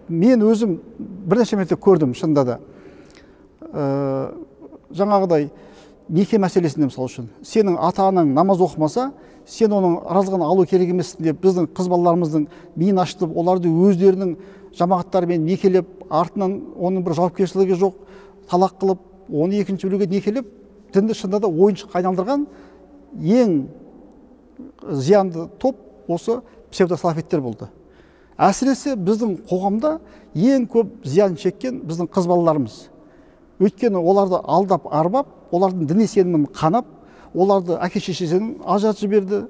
мен өзім бірнеше мәрте көрдім шынында да. Жаңағыдай неке мәселесінде мысалы үшін сенің ата-анаң намаз оқымаса, сен оның разылығын алу керек емессің деп біздің қыз балаларымыздың миын ашытып, оларды өздерінің жамағаттарымен некелеп, артынан оның бір жауапкершілігі жоқ, талақ қылып, оны екінші біреуге некелеп, дінді шынында да ойыншыққа айналдырған ең зиянды топ осы псевдосалафиттер болды. Әсіресе біздің қоғамда ең көп зиян шеккен біздің қыз балаларымыз. Өйткені оларды алдап арбап, олардың діни сенімін қанап, оларды әке-шешесінен ажыратып жіберді,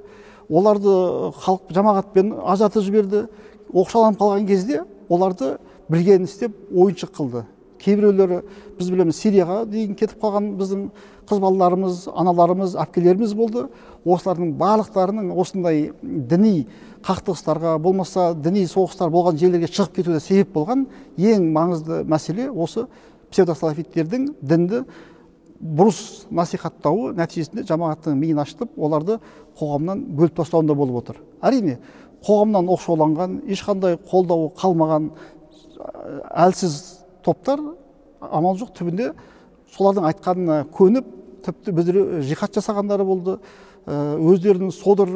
оларды халық жамағатпен ажыратып жіберді. Оқшаланып қалған кезде оларды білгенін істеп ойыншық қылды. Кейбіреулері біз білеміз Сирияға дейін кетіп қалған біздің қыз балаларымыз, аналарымыз, әпкелеріміз болды. Осылардың барлықтарының осындай діни қақтығыстарға, болмаса діни соғыстар болған жерлерге шығып кетуіне себеп болған ең маңызды мәселе осы псевдосалафиттердің дінді бұрыс насихаттауы нәтижесінде жамағаттың миын ашытып, оларды қоғамнан бөліп тастауында болып отыр. Әрине, қоғамнан оқшауланған, ешқандай қолдауы қалмаған әлсіз топтар амал жоқ түбінде солардың айтқанына көніп, тіпті біздер жихад жасағандары болды. Өздерінің содыр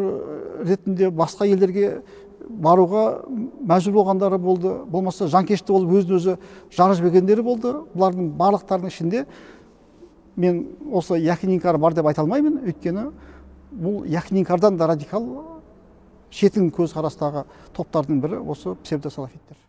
ретінде басқа елдерге баруға мәжбүр болғандары болды. Болмаса жанкешті болып өзін өзі жарып жібергендері болды. Бұлардың барлықтарының ішінде мен осы яқин-инкар бар деп айта алмаймын. Өйткені бұл яқин-инкардан да радикал шетін көзқарастағы топтардың бірі осы псевдосалафиттер.